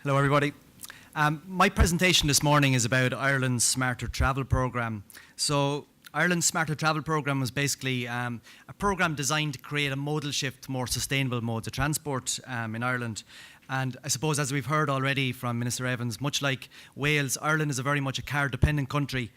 Hello, everybody. My presentation this morning is about Ireland's Smarter Travel Programme. So, Ireland's Smarter Travel Programme was basically a programme designed to create a modal shift to more sustainable modes of transport in Ireland. And I suppose, as we've heard already from Minister Evans, much like Wales, Ireland is a very much a car-dependent country.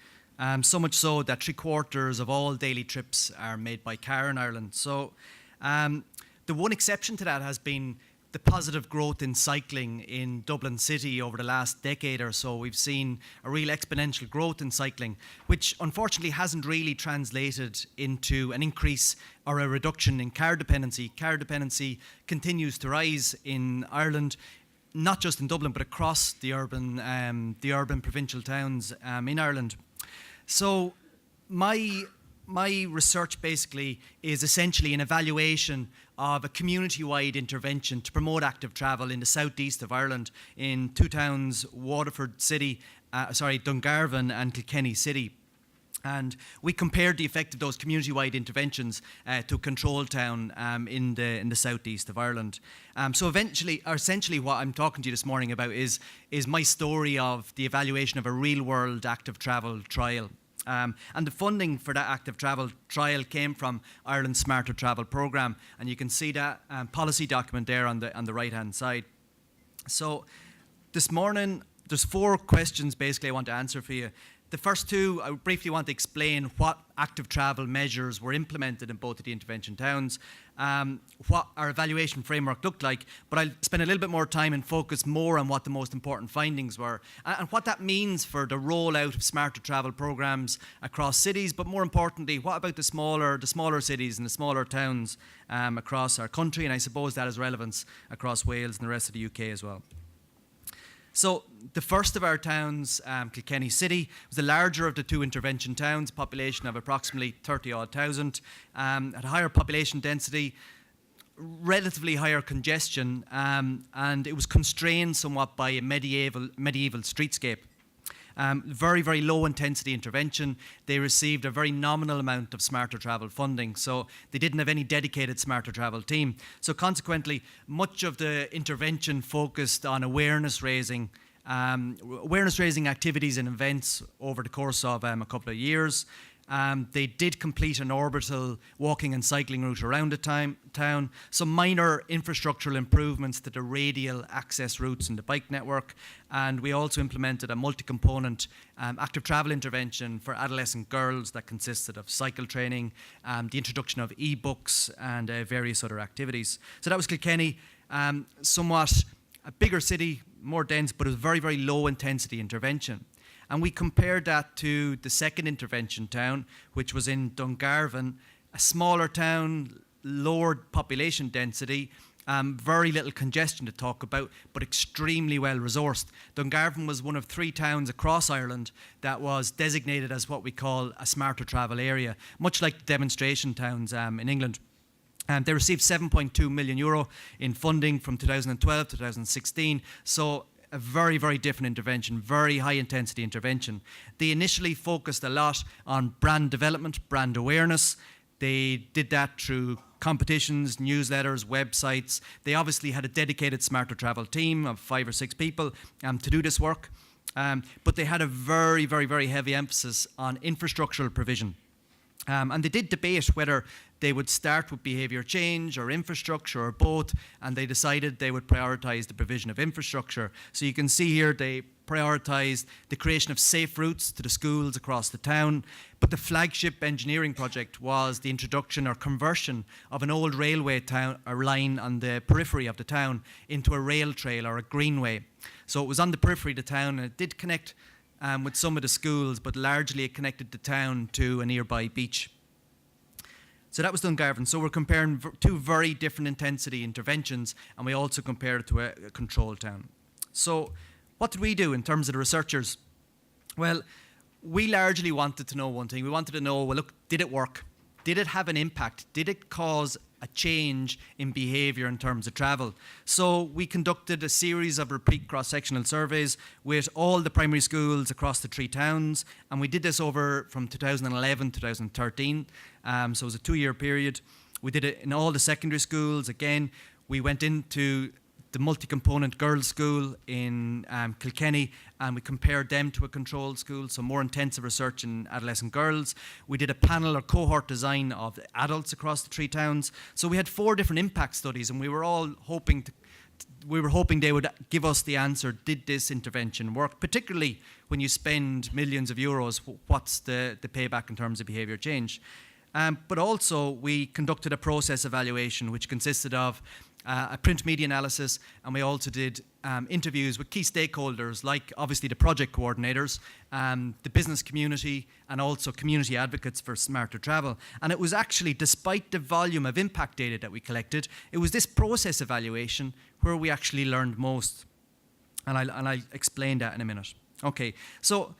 So much so that 3/4 of all daily trips are made by car in Ireland. So, the one exception to that has been the positive growth in cycling in Dublin City over the last decade or so. We've seen a real exponential growth in cycling, which unfortunately hasn't really translated into an increase or a reduction in car dependency. Car dependency continues to rise in Ireland, not just in Dublin, but across the urban provincial towns in Ireland. So my research basically is essentially an evaluation of a community-wide intervention to promote active travel in the southeast of Ireland in two towns, Dungarvan and Kilkenny City. And we compared the effect of those community-wide interventions to a control town in the southeast of Ireland. So essentially what I'm talking to you this morning about is my story of the evaluation of a real-world active travel trial. And the funding for that active travel trial came from Ireland's Smarter Travel Programme, and you can see that policy document there on the right-hand side. So this morning, there's 4 questions basically I want to answer for you. The first 2, I briefly want to explain what active travel measures were implemented in both of the intervention towns, what our evaluation framework looked like, but I'll spend a little bit more time and focus more on what the most important findings were and what that means for the rollout of smarter travel programs across cities, but more importantly, what about the smaller cities and the smaller towns across our country, and I suppose that has relevance across Wales and the rest of the UK as well. So the first of our towns, Kilkenny City, was the larger of the 2 intervention towns, population of approximately 30-odd thousand, had a higher population density, relatively higher congestion, and it was constrained somewhat by a medieval streetscape. Very, very low intensity intervention. They received a very nominal amount of Smarter Travel funding, so they didn't have any dedicated Smarter Travel team. So consequently, much of the intervention focused on awareness raising activities and events over the course of a couple of years. They did complete an orbital walking and cycling route around the town, some minor infrastructural improvements to the radial access routes in the bike network, and we also implemented a multi-component active travel intervention for adolescent girls that consisted of cycle training, the introduction of e-books and various other activities. So that was Kilkenny, somewhat a bigger city, more dense, but it was very, very low intensity intervention. And we compared that to the second intervention town, which was in Dungarvan, a smaller town, lower population density, very little congestion to talk about, but extremely well resourced. Dungarvan was one of 3 towns across Ireland that was designated as what we call a smarter travel area, much like the demonstration towns in England. They received €7.2 million in funding from 2012 to 2016. So a very, very different intervention, very high intensity intervention. They initially focused a lot on brand development, brand awareness. They did that through competitions, newsletters, websites. They obviously had a dedicated Smarter Travel team of 5 or 6 people to do this work. But they had a very, very, very heavy emphasis on infrastructural provision. And they did debate whether they would start with behaviour change or infrastructure or both, and they decided they would prioritise the provision of infrastructure. So you can see here they prioritised the creation of safe routes to the schools across the town, but the flagship engineering project was the introduction or conversion of an old railway line on the periphery of the town into a rail trail or a greenway. So it was on the periphery of the town, and it did connect with some of the schools, but largely it connected the town to a nearby beach. So that was Dungarvan. So we're comparing 2 very different intensity interventions, and we also compared it to a control town. So what did we do in terms of the researchers? Well, we largely wanted to know one thing. We wanted to know, well, look, did it work? Did it have an impact? Did it cause a change in behaviour in terms of travel? So we conducted a series of repeat cross-sectional surveys with all the primary schools across the 3 towns, and we did this over from 2011 to 2013, so it was a 2-year period. We did it in all the secondary schools. Again, we went into the multi-component girls' school in Kilkenny, and we compared them to a controlled school, so more intensive research in adolescent girls. We did a panel or cohort design of adults across the 3 towns. So we had 4 different impact studies, and we were hoping they would give us the answer, did this intervention work? Particularly when you spend millions of euros, what's the payback in terms of behaviour change? But also we conducted a process evaluation which consisted of a print media analysis, and we also did interviews with key stakeholders like obviously the project coordinators, the business community, and also community advocates for smarter travel. And it was actually, despite the volume of impact data that we collected, it was this process evaluation where we actually learned most. And I'll explain that in a minute. Okay, so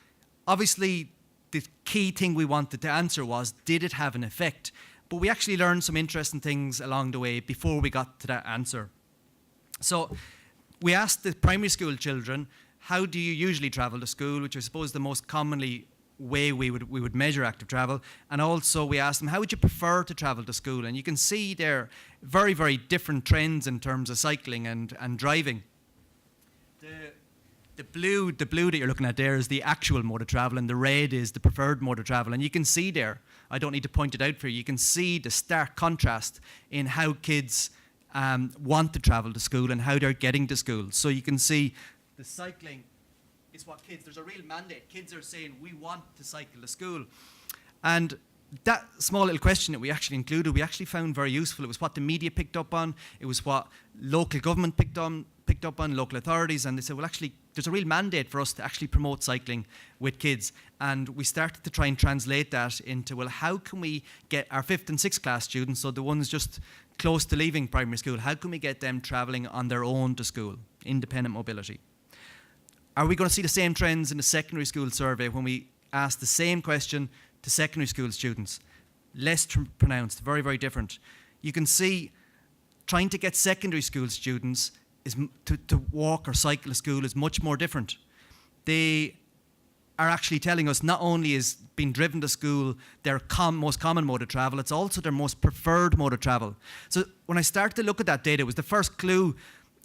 obviously the key thing we wanted to answer was, did it have an effect? But we actually learned some interesting things along the way before we got to that answer. So we asked the primary school children, how do you usually travel to school, which I suppose is the most commonly way we would measure active travel. And also we asked them, how would you prefer to travel to school? And you can see there very, very different trends in terms of cycling and driving. The blue that you're looking at there is the actual mode of travel, and the red is the preferred mode of travel. And you can see there, I don't need to point it out for you, you can see the stark contrast in how kids want to travel to school and how they're getting to school. So you can see the cycling is what kids, there's a real mandate. Kids are saying, we want to cycle to school. And that small little question that we actually included, we actually found very useful. It was what the media picked up on. It was what local government picked up on, local authorities, and they said, well, actually, there's a real mandate for us to actually promote cycling with kids. And we started to try and translate that into, well, how can we get our 5th and 6th class students, so the ones just close to leaving primary school, how can we get them travelling on their own to school, independent mobility? Are we going to see the same trends in the secondary school survey when we ask the same question to secondary school students? Less pronounced, very, very different. You can see trying to get secondary school students to walk or cycle to school is much more different. They are actually telling us not only is being driven to school their most common mode of travel, it's also their most preferred mode of travel. So when I started to look at that data, it was the first clue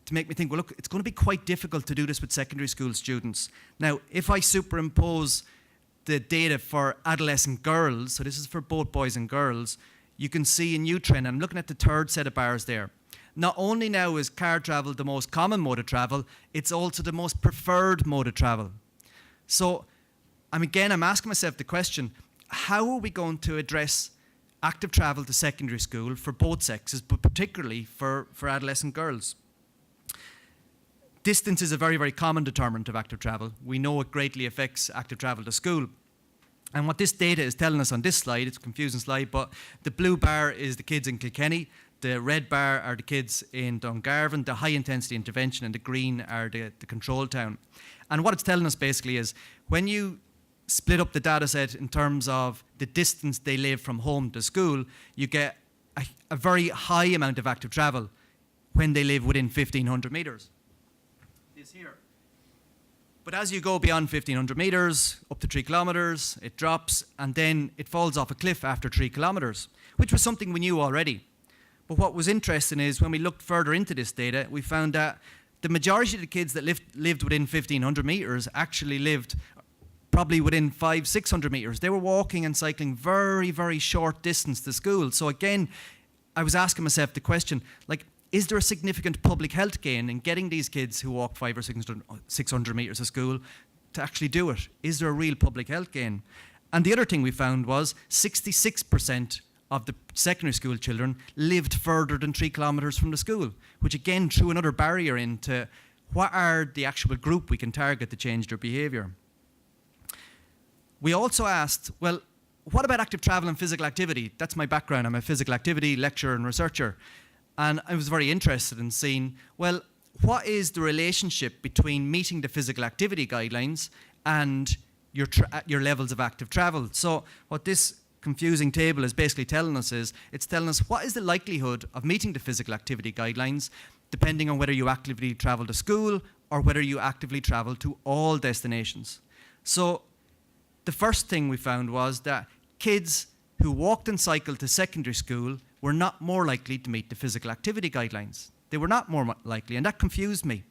to make me think, well, look, it's going to be quite difficult to do this with secondary school students. Now, if I superimpose the data for adolescent girls, so this is for both boys and girls, you can see a new trend. I'm looking at the 3rd set of bars there. Not only now is car travel the most common mode of travel, it's also the most preferred mode of travel. So, I'm asking myself the question, how are we going to address active travel to secondary school for both sexes, but particularly for adolescent girls? Distance is a very, very common determinant of active travel. We know it greatly affects active travel to school. And what this data is telling us on this slide, it's a confusing slide, but the blue bar is the kids in Kilkenny, the red bar are the kids in Dungarvan, the high intensity intervention, and the green are the control town. And what it's telling us basically is, when you split up the data set in terms of the distance they live from home to school, you get a very high amount of active travel when they live within 1,500 metres. This here. But as you go beyond 1,500 metres, up to 3 kilometres, it drops, and then it falls off a cliff after 3 kilometres, which was something we knew already. But what was interesting is, when we looked further into this data, we found that the majority of the kids that lived within 1,500 metres actually lived probably within 500-600 metres. They were walking and cycling very, very short distance to school. So again, I was asking myself the question, like, is there a significant public health gain in getting these kids who walk 500 or 600 metres to school to actually do it? Is there a real public health gain? And the other thing we found was 66% of the secondary school children lived further than 3 kilometres from the school, which again threw another barrier into what are the actual group we can target to change their behaviour. We also asked, well, what about active travel and physical activity? That's my background. I'm a physical activity lecturer and researcher. And I was very interested in seeing, well, what is the relationship between meeting the physical activity guidelines and your levels of active travel? So what this confusing table is basically telling us is, it's telling us what is the likelihood of meeting the physical activity guidelines depending on whether you actively travel to school or whether you actively travel to all destinations. So the first thing we found was that kids who walked and cycled to secondary school were not more likely to meet the physical activity guidelines. They were not more likely, and that confused me.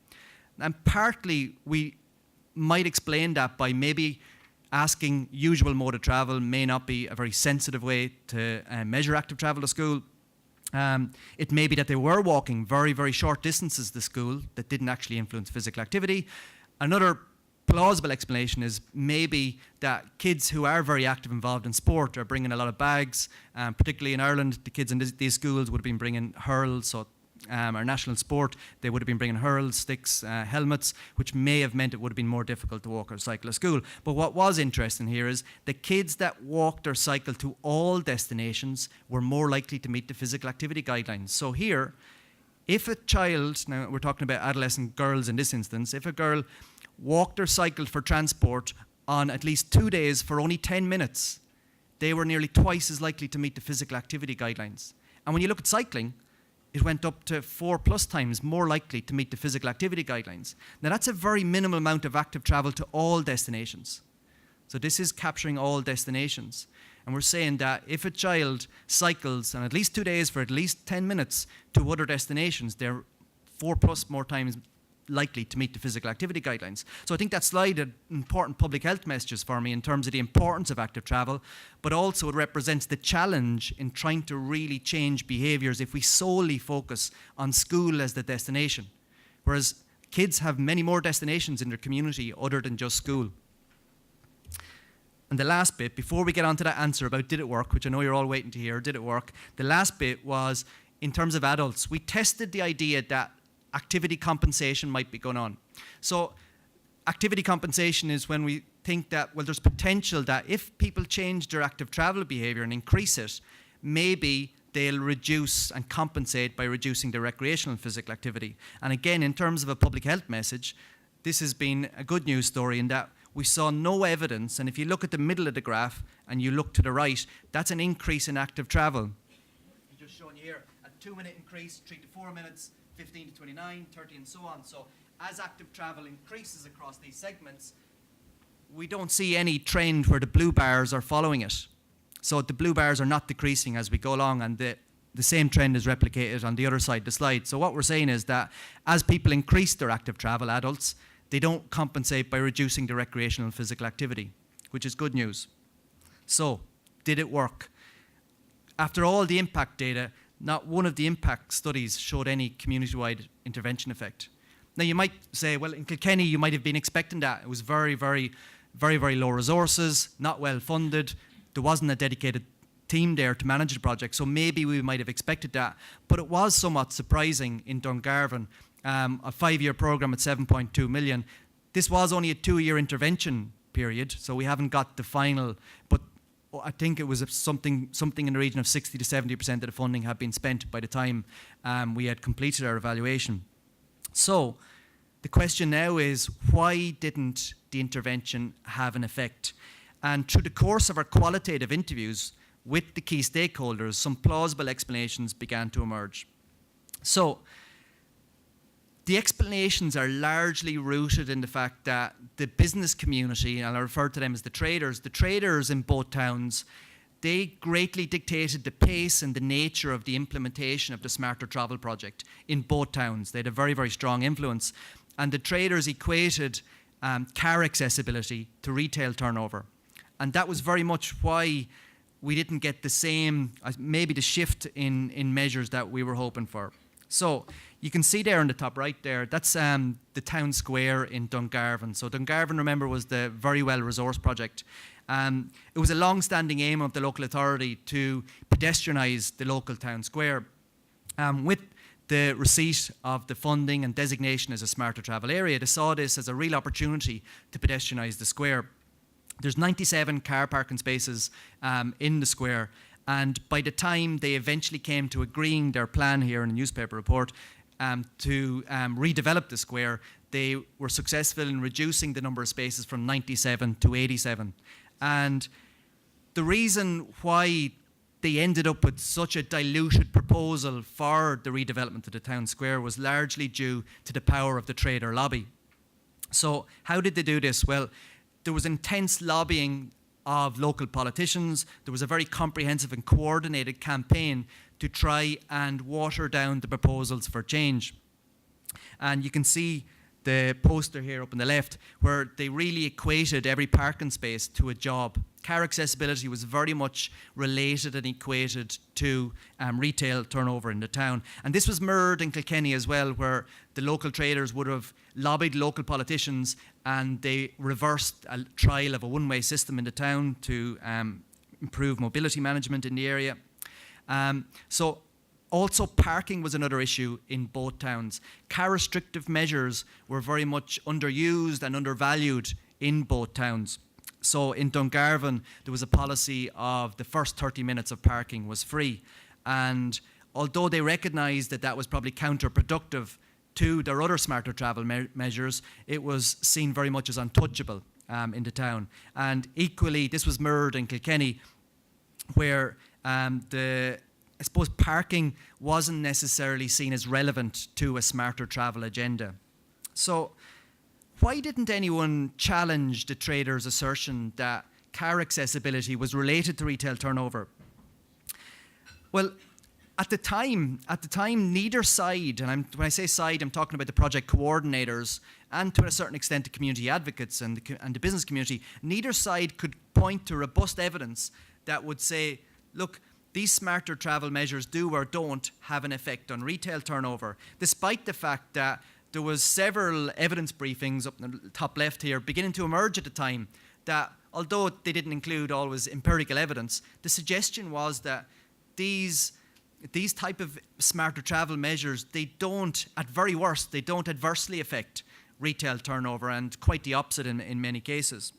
And partly we might explain that by maybe asking usual mode of travel may not be a very sensitive way to measure active travel to school. It may be that they were walking very, very short distances to school that didn't actually influence physical activity. Another plausible explanation is maybe that kids who are very active involved in sport are bringing a lot of bags, particularly in Ireland. The kids in these schools would have been bringing hurls, so our national sport, they would have been bringing hurls, sticks, helmets, which may have meant it would have been more difficult to walk or cycle to school. But what was interesting here is the kids that walked or cycled to all destinations were more likely to meet the physical activity guidelines. So here, if a child, now we're talking about adolescent girls in this instance, if a girl walked or cycled for transport on at least 2 days for only 10 minutes, they were nearly twice as likely to meet the physical activity guidelines. And when you look at cycling, it went up to 4+ times more likely to meet the physical activity guidelines. Now that's a very minimal amount of active travel to all destinations. So this is capturing all destinations. And we're saying that if a child cycles on at least 2 days for at least 10 minutes to other destinations, they're 4+ more times likely to meet the physical activity guidelines. So I think that slide had important public health messages for me in terms of the importance of active travel, but also it represents the challenge in trying to really change behaviours if we solely focus on school as the destination. Whereas kids have many more destinations in their community other than just school. And the last bit, before we get on to that answer about did it work, which I know you're all waiting to hear, did it work? The last bit was, in terms of adults, we tested the idea that activity compensation might be going on. So activity compensation is when we think that, well, there's potential that if people change their active travel behaviour and increase it, maybe they'll reduce and compensate by reducing their recreational and physical activity. And again, in terms of a public health message, this has been a good news story in that we saw no evidence, and if you look at the middle of the graph and you look to the right, that's an increase in active travel. I'm just showing you here, a 2-minute increase, 3 to 4 minutes, 15 to 29, 30 and so on. So as active travel increases across these segments, we don't see any trend where the blue bars are following it. So the blue bars are not decreasing as we go along, and the same trend is replicated on the other side of the slide. So what we're saying is that as people increase their active travel, adults, they don't compensate by reducing the recreational and physical activity, which is good news. So, did it work? After all the impact data, not one of the impact studies showed any community-wide intervention effect. Now you might say, well, in Kilkenny you might have been expecting that. It was very, very, very, very low resources, not well funded. There wasn't a dedicated team there to manage the project, so maybe we might have expected that. But it was somewhat surprising in Dungarvan, a 5-year programme at 7.2 million. This was only a 2-year intervention period, so we haven't got the final, but I think it was something in the region of 60 to 70% of the funding had been spent by the time we had completed our evaluation. So the question now is, why didn't the intervention have an effect? And through the course of our qualitative interviews with the key stakeholders, some plausible explanations began to emerge. So the explanations are largely rooted in the fact that the business community, and I refer to them as the traders in both towns, they greatly dictated the pace and the nature of the implementation of the Smarter Travel project in both towns. They had a very, very strong influence. And the traders equated car accessibility to retail turnover. And that was very much why we didn't get the same, maybe the shift in measures that we were hoping for. So you can see there in the top right there, that's the town square in Dungarvan. So Dungarvan, remember, was the very well-resourced project. It was a long-standing aim of the local authority to pedestrianise the local town square. With the receipt of the funding and designation as a Smarter Travel area, they saw this as a real opportunity to pedestrianise the square. There's 97 car parking spaces in the square, and by the time they eventually came to agreeing their plan here in a newspaper report to redevelop the square, they were successful in reducing the number of spaces from 97 to 87. And the reason why they ended up with such a diluted proposal for the redevelopment of the town square was largely due to the power of the trader lobby. So how did they do this? Well, there was intense lobbying of local politicians. There was a very comprehensive and coordinated campaign to try and water down the proposals for change. And you can see the poster here up on the left, where they really equated every parking space to a job. Car accessibility was very much related and equated to retail turnover in the town. And this was mirrored in Kilkenny as well, where the local traders would have lobbied local politicians, and they reversed a trial of a one-way system in the town to improve mobility management in the area. So also, parking was another issue in both towns. Car restrictive measures were very much underused and undervalued in both towns. So in Dungarvan, there was a policy of the first 30 minutes of parking was free. And although they recognised that that was probably counterproductive to their other smarter travel measures, it was seen very much as untouchable in the town. And equally, this was mirrored in Kilkenny, where I suppose parking wasn't necessarily seen as relevant to a smarter travel agenda. So why didn't anyone challenge the traders' assertion that car accessibility was related to retail turnover? Well, at the time, neither side, and when I say side, I'm talking about the project coordinators and to a certain extent the community advocates and the business community, neither side could point to robust evidence that would say, look, these smarter travel measures do or don't have an effect on retail turnover, despite the fact that there was several evidence briefings up in the top left here beginning to emerge at the time that, although they didn't include always empirical evidence, the suggestion was that these type of smarter travel measures, they don't, at very worst, they don't adversely affect retail turnover, and quite the opposite in many cases.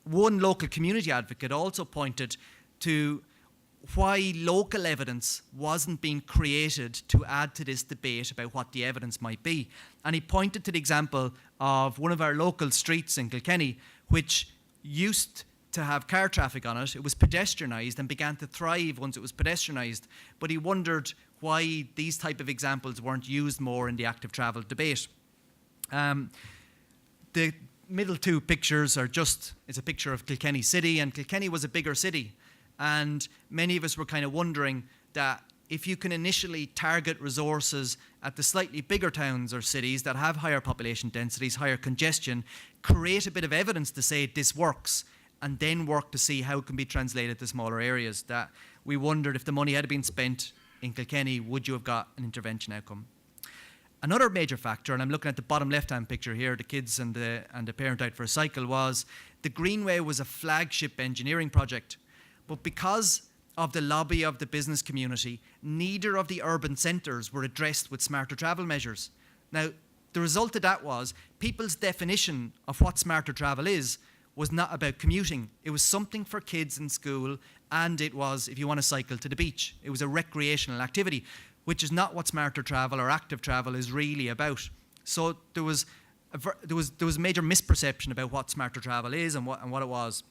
One local community advocate also pointed to why local evidence wasn't being created to add to this debate about what the evidence might be. And he pointed to the example of one of our local streets in Kilkenny, which used to have car traffic on it. It was pedestrianised and began to thrive once it was pedestrianised. But he wondered why these type of examples weren't used more in the active travel debate. The middle two pictures are it's a picture of Kilkenny City, and Kilkenny was a bigger city. And many of us were kind of wondering that if you can initially target resources at the slightly bigger towns or cities that have higher population densities, higher congestion, create a bit of evidence to say this works, and then work to see how it can be translated to smaller areas, that we wondered if the money had been spent in Kilkenny, would you have got an intervention outcome? Another major factor, and I'm looking at the bottom left-hand picture here, the kids and the parent out for a cycle, was the Greenway was a flagship engineering project. But because of the lobby of the business community, neither of the urban centres were addressed with smarter travel measures. Now, the result of that was people's definition of what smarter travel is was not about commuting. It was something for kids in school, and it was, if you want to cycle to the beach, it was a recreational activity, which is not what smarter travel or active travel is really about. So there was a major misperception about what smarter travel is and what it was.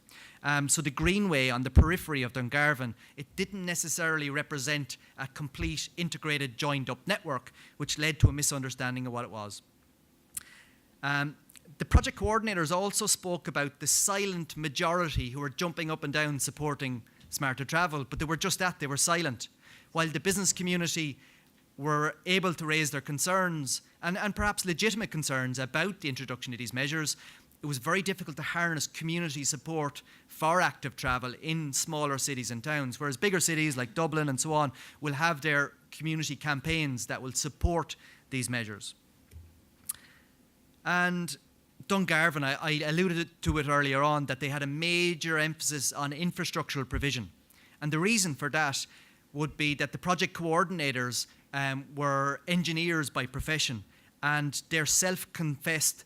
So the Greenway on the periphery of Dungarvan, it didn't necessarily represent a complete, integrated, joined-up network, which led to a misunderstanding of what it was. The project coordinators also spoke about the silent majority who were jumping up and down supporting smarter travel, but they were just that, they were silent. While the business community were able to raise their concerns, and perhaps legitimate concerns about the introduction of these measures, it was very difficult to harness community support for active travel in smaller cities and towns, whereas bigger cities like Dublin and so on will have their community campaigns that will support these measures. And Dungarvan, I alluded to it earlier on, that they had a major emphasis on infrastructural provision. And the reason for that would be that the project coordinators were engineers by profession, and their self-confessed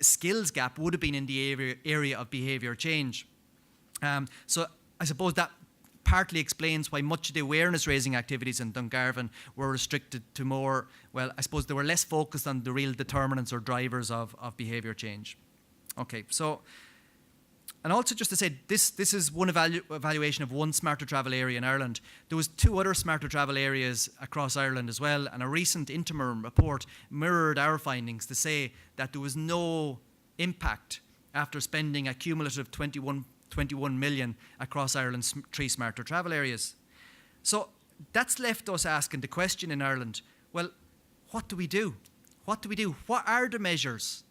skills gap would have been in the area of behaviour change. So I suppose that partly explains why much of the awareness-raising activities in Dungarvan were restricted to more, well, I suppose they were less focused on the real determinants or drivers of behaviour change. Okay, so, and also just to say, this is one evaluation of one smarter travel area in Ireland. There was 2 other smarter travel areas across Ireland as well, and a recent interim report mirrored our findings to say that there was no impact after spending a cumulative 21 million across Ireland's 3 smarter travel areas. So that's left us asking the question in Ireland, well, what do we do? What do we do? What are the measures?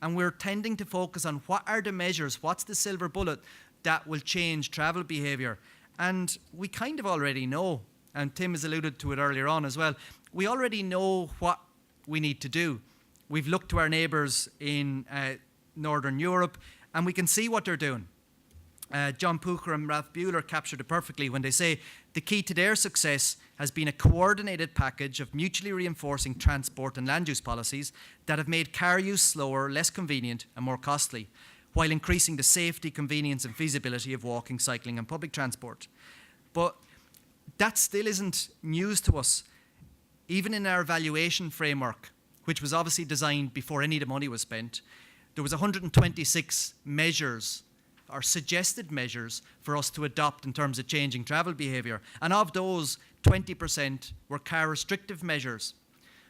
And we're tending to focus on what are the measures, what's the silver bullet that will change travel behaviour. And we kind of already know, and Tim has alluded to it earlier on as well, we already know what we need to do. We've looked to our neighbours in Northern Europe, and we can see what they're doing. John Pucher and Ralph Buehler captured it perfectly when they say the key to their success has been a coordinated package of mutually reinforcing transport and land use policies that have made car use slower, less convenient and more costly, while increasing the safety, convenience and feasibility of walking, cycling and public transport. But that still isn't news to us. Even in our evaluation framework, which was obviously designed before any of the money was spent, there was 126 measures or suggested measures for us to adopt in terms of changing travel behaviour. And of those, 20% were car restrictive measures.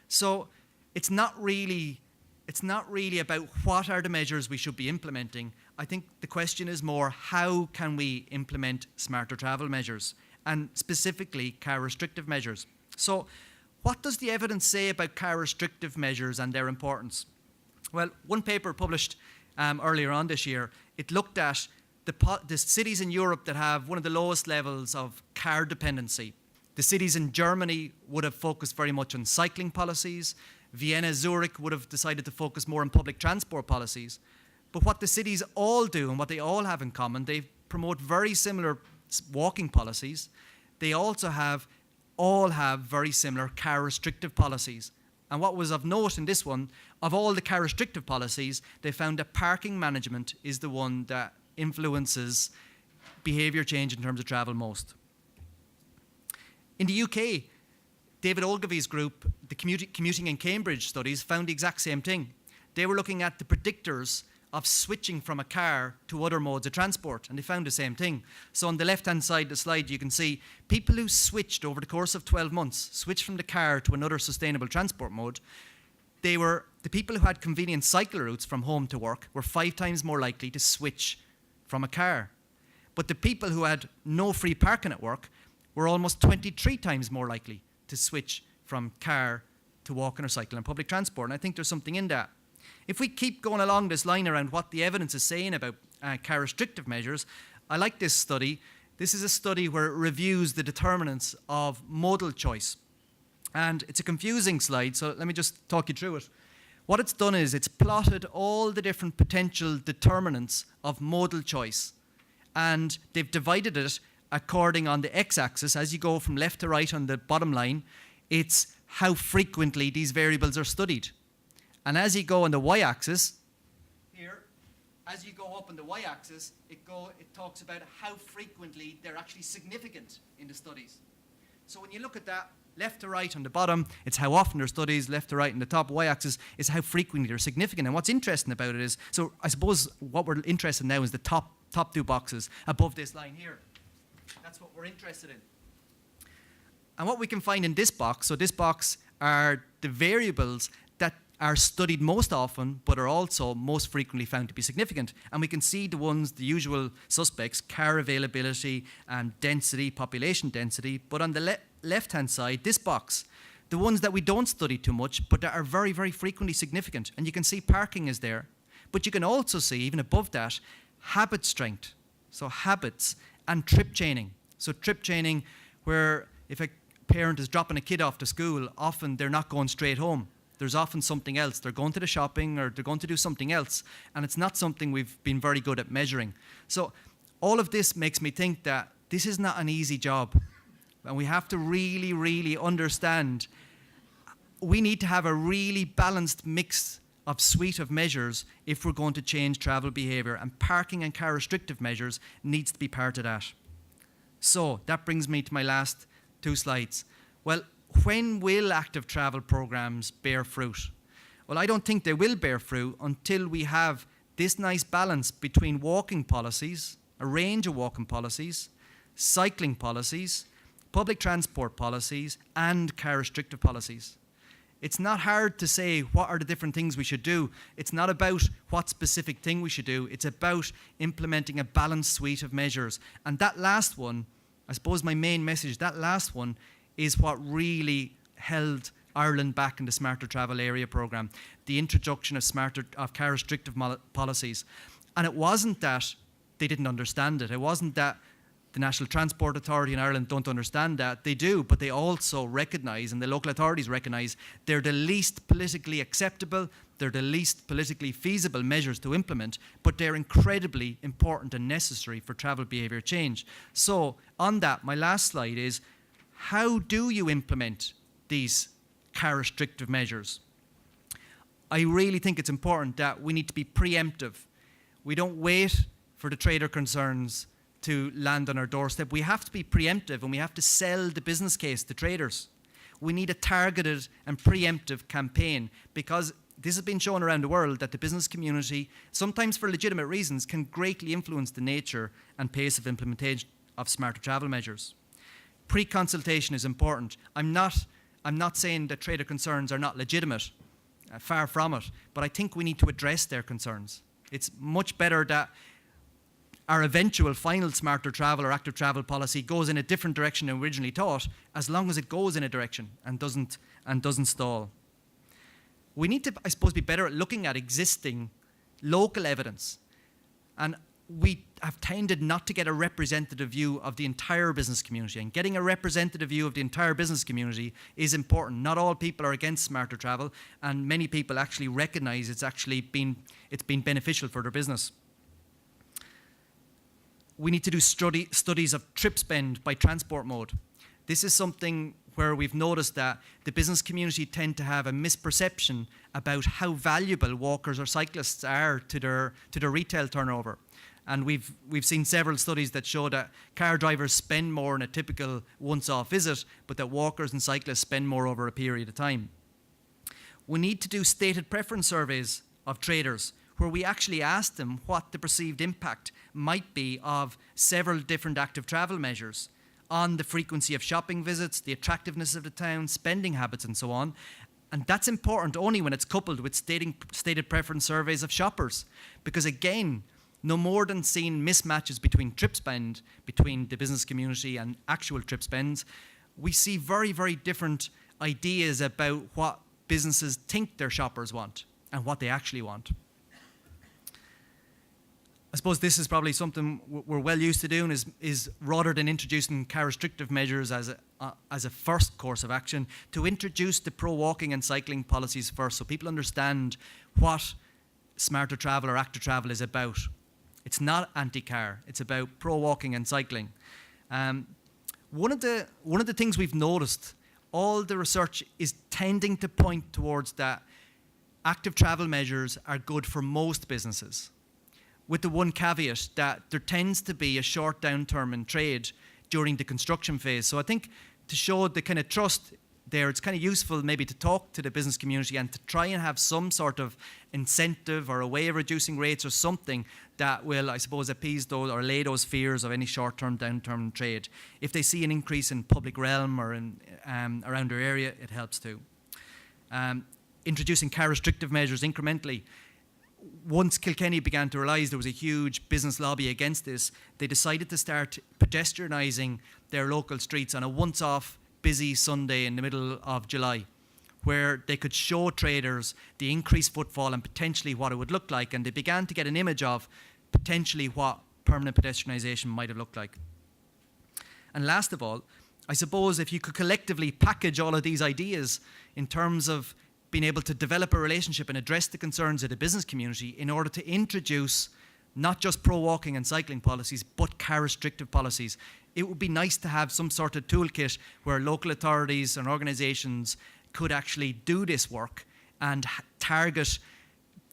So it's not really about what are the measures we should be implementing. I think the question is more, how can we implement smarter travel measures, and specifically car restrictive measures? So what does the evidence say about car restrictive measures and their importance? Well, one paper published earlier on this year, it looked at the cities in Europe that have one of the lowest levels of car dependency. The cities in Germany would have focused very much on cycling policies. Vienna, Zurich would have decided to focus more on public transport policies. But what the cities all do and what they all have in common, they promote very similar walking policies. They also all have very similar car restrictive policies. And what was of note in this one, of all the car restrictive policies, they found that parking management is the one that influences behaviour change in terms of travel most. In the UK, David Ogilvy's group, the Commuting in Cambridge studies, found the exact same thing. They were looking at the predictors of switching from a car to other modes of transport, and they found the same thing. So on the left-hand side of the slide, you can see people who switched over the course of 12 months, switched from the car to another sustainable transport mode. The people who had convenient cycle routes from home to work were 5 times more likely to switch from a car. But the people who had no free parking at work were almost 23 times more likely to switch from car to walking or cycling and public transport. And I think there's something in that. If we keep going along this line around what the evidence is saying about car restrictive measures, I like this study. This is a study where it reviews the determinants of modal choice. And it's a confusing slide, so let me just talk you through it. What it's done is it's plotted all the different potential determinants of modal choice. And they've divided it according on the x-axis. As you go from left to right on the bottom line, it's how frequently these variables are studied. And as you go on the y-axis, here, as you go up on the y-axis, it talks about how frequently they're actually significant in the studies. So when you look at that, left to right on the bottom, it's how often they're studied. Left to right on the top y-axis is how frequently they're significant. And what's interesting about it is, so I suppose what we're interested in now is the top 2 boxes above this line here. That's what we're interested in. And what we can find in this box, so this box are the variables that are studied most often, but are also most frequently found to be significant. And we can see the ones, the usual suspects, car availability and density, population density. But on the left-hand side, this box, the ones that we don't study too much, but that are very, very frequently significant. And you can see parking is there. But you can also see, even above that, habit strength. So habits and trip chaining. So trip chaining, where if a parent is dropping a kid off to school, often they're not going straight home. There's often something else. They're going to the shopping or they're going to do something else. And it's not something we've been very good at measuring. So all of this makes me think that this is not an easy job. And we have to really, really understand we need to have a really balanced mix of suite of measures if we're going to change travel behaviour. And parking and car restrictive measures needs to be part of that. So that brings me to my last 2 slides. Well, when will active travel programs bear fruit? Well, I don't think they will bear fruit until we have this nice balance between walking policies, a range of walking policies, cycling policies, public transport policies, and car restrictive policies. It's not hard to say what are the different things we should do. It's not about what specific thing we should do. It's about implementing a balanced suite of measures. And that last one, I suppose my main message, that last one is what really held Ireland back in the Smarter Travel Area programme, the introduction of car restrictive policies. And it wasn't that they didn't understand it. It wasn't that the National Transport Authority in Ireland don't understand that. They do, but they also recognise, and the local authorities recognise, they're the least politically acceptable, they're the least politically feasible measures to implement, but they're incredibly important and necessary for travel behaviour change. So on that, my last slide is, how do you implement these car restrictive measures? I really think it's important that we need to be preemptive. We don't wait for the trader concerns to land on our doorstep. We have to be preemptive, and we have to sell the business case to traders. We need a targeted and preemptive campaign, because this has been shown around the world that the business community, sometimes for legitimate reasons, can greatly influence the nature and pace of implementation of smarter travel measures. Pre-consultation is important. I'm not saying that trader concerns are not legitimate, far from it, but I think we need to address their concerns. It's much better that our eventual final smarter travel or active travel policy goes in a different direction than originally thought, as long as it goes in a direction and doesn't stall. We need to, I suppose, be better at looking at existing local evidence. And we have tended not to get a representative view of the entire business community. And getting a representative view of the entire business community is important. Not all people are against smarter travel, and many people actually recognise it's been beneficial for their business. We need to do studies of trip spend by transport mode. This is something where we've noticed that the business community tend to have a misperception about how valuable walkers or cyclists are to their retail turnover. And we've seen several studies that show that car drivers spend more in a typical once-off visit, but that walkers and cyclists spend more over a period of time. We need to do stated preference surveys of traders, where we actually ask them what the perceived impact might be of several different active travel measures on the frequency of shopping visits, the attractiveness of the town, spending habits, and so on. And that's important only when it's coupled with stated preference surveys of shoppers. Because again, no more than seeing mismatches between trip spend, between the business community and actual trip spends, we see very, very different ideas about what businesses think their shoppers want and what they actually want. I suppose this is probably something we're well used to doing, is rather than introducing car restrictive measures as a first course of action, to introduce the pro-walking and cycling policies first, so people understand what smarter travel or active travel is about. It's not anti-car, it's about pro-walking and cycling. One of the things we've noticed, all the research is tending to point towards that active travel measures are good for most businesses, with the one caveat that there tends to be a short downturn in trade during the construction phase. So I think to show the kind of trust there, it's kind of useful maybe to talk to the business community and to try and have some sort of incentive or a way of reducing rates or something that will, I suppose, appease those or allay those fears of any short-term downturn in trade. If they see an increase in public realm or in, around their area, it helps too. Introducing car restrictive measures incrementally. Once Kilkenny began to realise there was a huge business lobby against this, they decided to start pedestrianising their local streets on a once-off busy Sunday in the middle of July, where they could show traders the increased footfall and potentially what it would look like, and they began to get an image of potentially what permanent pedestrianisation might have looked like. And last of all, I suppose if you could collectively package all of these ideas in terms of being able to develop a relationship and address the concerns of the business community in order to introduce not just pro-walking and cycling policies, but car restrictive policies. It would be nice to have some sort of toolkit where local authorities and organisations could actually do this work and target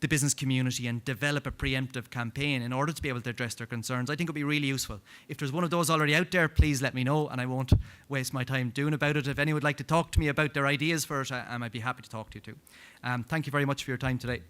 the business community and develop a preemptive campaign in order to be able to address their concerns. I think it would be really useful. If there's one of those already out there, please let me know, and I won't waste my time doing about it. If anyone would like to talk to me about their ideas for it, I might be happy to talk to you too. Thank you very much for your time today.